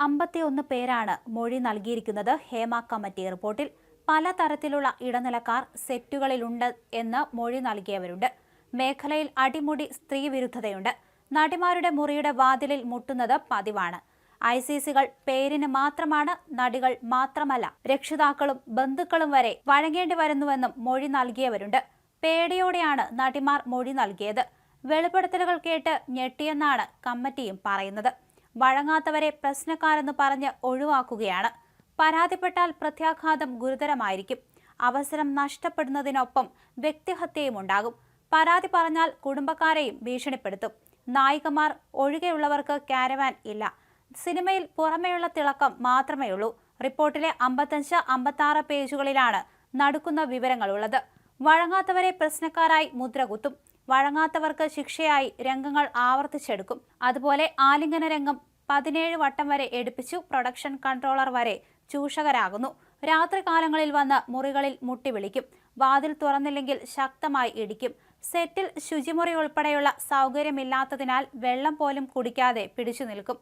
51 പേരാണ് മൊഴി നൽകിയിരിക്കുന്നത്. ഹേമ കമ്മിറ്റി റിപ്പോർട്ടിൽ പലതരത്തിലുള്ള ഇടനിലക്കാർ സെറ്റുകളിലുണ്ട് എന്ന് മൊഴി നൽകിയവരുണ്ട്. മേഖലയിൽ അടിമുടി സ്ത്രീവിരുദ്ധതയുണ്ട്. നടിമാരുടെ മുറിയുടെ വാതിലിൽ മുട്ടുന്നത് പതിവാണ്. ICCകൾ പേരിന് മാത്രമാണ്, നടികൾ മാത്രമല്ല, രക്ഷിതാക്കളും ബന്ധുക്കളും വരെ വഴങ്ങേണ്ടി വരുന്നുവെന്നും മൊഴി നൽകിയവരുണ്ട്. പേടിയോടെയാണ് നടിമാർ മൊഴി നൽകിയത്. വെളിപ്പെടുത്തലുകൾ കേട്ട് ഞെട്ടിയെന്നാണ് കമ്മിറ്റിയും പറയുന്നത്. വഴങ്ങാത്തവരെ പ്രശ്നക്കാരെന്ന് പറഞ്ഞ് ഒഴിവാക്കുകയാണ്. പരാതിപ്പെട്ടാൽ പ്രത്യാഘാതം ഗുരുതരമായിരിക്കും. അവസരം നഷ്ടപ്പെടുന്നതിനൊപ്പം വ്യക്തിഹത്യയും ഉണ്ടാകും. പരാതി പറഞ്ഞാൽ കുടുംബക്കാരെയും ഭീഷണിപ്പെടുത്തും. നായികമാർ ഒഴികെയുള്ളവർക്ക് കാരവാൻ ഇല്ല. സിനിമയിൽ പുറമേയുള്ള തിളക്കം മാത്രമേയുള്ളൂ. റിപ്പോർട്ടിലെ 55-56 പേജുകളിലാണ് നടുക്കുന്ന വിവരങ്ങളുള്ളത്. വഴങ്ങാത്തവരെ പ്രശ്നക്കാരായി മുദ്രകുത്തും. വഴങ്ങാത്തവർക്ക് ശിക്ഷയായി രംഗങ്ങൾ ആവർത്തിച്ചെടുക്കും. അതുപോലെ ആലിംഗന രംഗം 17 വട്ടം വരെ എടുപ്പിച്ചു. പ്രൊഡക്ഷൻ കൺട്രോളർ വരെ ചൂഷകരാകുന്നു. രാത്രികാലങ്ങളിൽ വന്ന് മുറികളിൽ മുട്ടി വിളിക്കും. വാതിൽ തുറന്നില്ലെങ്കിൽ ശക്തമായി ഇടിക്കും. സെറ്റിൽ ശുചിമുറി ഉൾപ്പെടെയുള്ള സൗകര്യമില്ലാത്തതിനാൽ വെള്ളം പോലും കുടിക്കാതെ പിടിച്ചു നിൽക്കും.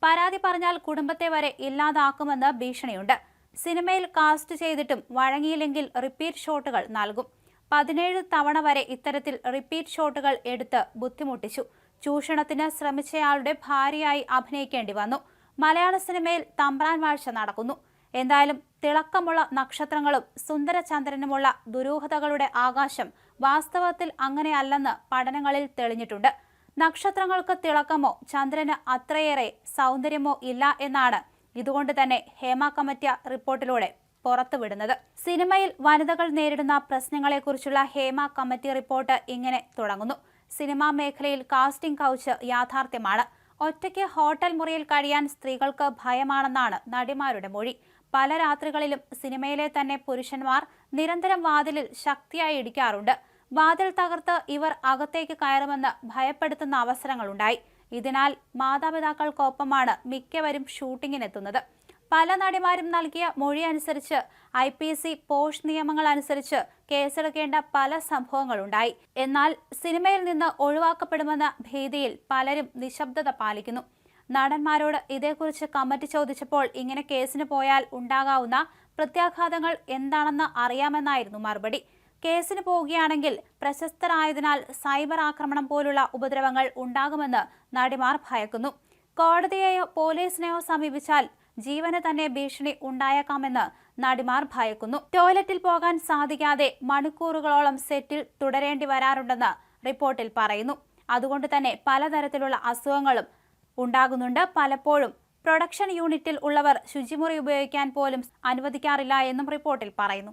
പരാതി പറഞ്ഞാൽ കുടുംബത്തെ വരെ ഇല്ലാതാക്കുമെന്ന് ഭീഷണിയുണ്ട്. സിനിമയിൽ കാസ്റ്റ് ചെയ്തിട്ടും വഴങ്ങിയില്ലെങ്കിൽ റിപ്പീറ്റ് ഷോട്ടുകൾ നൽകും. 17 തവണ വരെ ഇത്തരത്തിൽ റിപ്പീറ്റ് ഷോട്ടുകൾ എടുത്ത് ബുദ്ധിമുട്ടിച്ചു. ചൂഷണത്തിന് ശ്രമിച്ചയാളുടെ ഭാര്യയായി അഭിനയിക്കേണ്ടി വന്നു. മലയാള സിനിമയിൽ തമ്പ്രാൻ വാഴ്ച നടക്കുന്നു. എന്തായാലും തിളക്കമുള്ള നക്ഷത്രങ്ങളും സുന്ദരചന്ദ്രനുമുള്ള ദുരൂഹതകളുടെ ആകാശം വാസ്തവത്തിൽ അങ്ങനെയല്ലെന്ന് പഠനങ്ങളിൽ തെളിഞ്ഞിട്ടുണ്ട്. നക്ഷത്രങ്ങൾക്ക് തിളക്കമോ ചന്ദ്രന് അത്രയേറെ സൗന്ദര്യമോ ഇല്ല എന്നാണ് ഇതുകൊണ്ട് തന്നെ ഹേമ കമ്മിറ്റി റിപ്പോർട്ടിലൂടെ പുറത്തുവിടുന്നത്. സിനിമയിൽ വനിതകൾ നേരിടുന്ന പ്രശ്നങ്ങളെക്കുറിച്ചുള്ള ഹേമ കമ്മിറ്റി റിപ്പോർട്ട് ഇങ്ങനെ തുടങ്ങുന്നു. സിനിമാ മേഖലയിൽ കാസ്റ്റിംഗ് കൗച്ച് യാഥാർത്ഥ്യമാണ്. ഒറ്റയ്ക്ക് ഹോട്ടൽ മുറിയിൽ കഴിയാൻ സ്ത്രീകൾക്ക് ഭയമാണെന്നാണ് നടിമാരുടെ മൊഴി. പല രാത്രികളിലും സിനിമയിലെ തന്നെ പുരുഷന്മാർ നിരന്തരം വാതിലിൽ ശക്തിയായി ഇടിക്കാറുണ്ട്. വാതിൽ തകർത്ത് ഇവർ അകത്തേക്ക് കയറുമെന്ന് ഭയപ്പെടുത്തുന്ന അവസരങ്ങളുണ്ടായി. ഇതിനാൽ മാതാപിതാക്കൾക്കൊപ്പമാണ് മിക്കവരും ഷൂട്ടിങ്ങിനെത്തുന്നത്. പല നടിമാരും നൽകിയ മൊഴി അനുസരിച്ച് IPC പോഷ് നിയമങ്ങൾ അനുസരിച്ച് കേസെടുക്കേണ്ട പല സംഭവങ്ങളുണ്ടായി. എന്നാൽ സിനിമയിൽ നിന്ന് ഒഴിവാക്കപ്പെടുമെന്ന ഭീതിയിൽ പലരും നിശബ്ദത പാലിക്കുന്നു. നടന്മാരോട് ഇതേക്കുറിച്ച് കമ്മിറ്റി ചോദിച്ചപ്പോൾ ഇങ്ങനെ കേസിന് പോയാൽ ഉണ്ടാകാവുന്ന പ്രത്യാഘാതങ്ങൾ എന്താണെന്ന് അറിയാമെന്നായിരുന്നു മറുപടി. കേസിന് പോവുകയാണെങ്കിൽ പ്രശസ്തരായതിനാൽ സൈബർ ആക്രമണം പോലുള്ള ഉപദ്രവങ്ങൾ ഉണ്ടാകുമെന്ന് നടിമാർ ഭയക്കുന്നു. കോടതിയെയോ പോലീസിനെയോ സമീപിച്ചാൽ ജീവന് തന്നെ ഭീഷണി ഉണ്ടായേക്കാമെന്ന് നടിമാർ ഭയക്കുന്നു. ടോയ്ലറ്റിൽ പോകാൻ സാധിക്കാതെ മണിക്കൂറുകളോളം സെറ്റിൽ തുടരേണ്ടി വരാറുണ്ടെന്ന് റിപ്പോർട്ടിൽ പറയുന്നു. അതുകൊണ്ട് തന്നെ പലതരത്തിലുള്ള അസുഖങ്ങളും ഉണ്ടാകുന്നുണ്ട്. പലപ്പോഴും പ്രൊഡക്ഷൻ യൂണിറ്റിൽ ഉള്ളവർ ശുചിമുറി ഉപയോഗിക്കാൻ പോലും അനുവദിക്കാറില്ല എന്നും റിപ്പോർട്ടിൽ പറയുന്നു.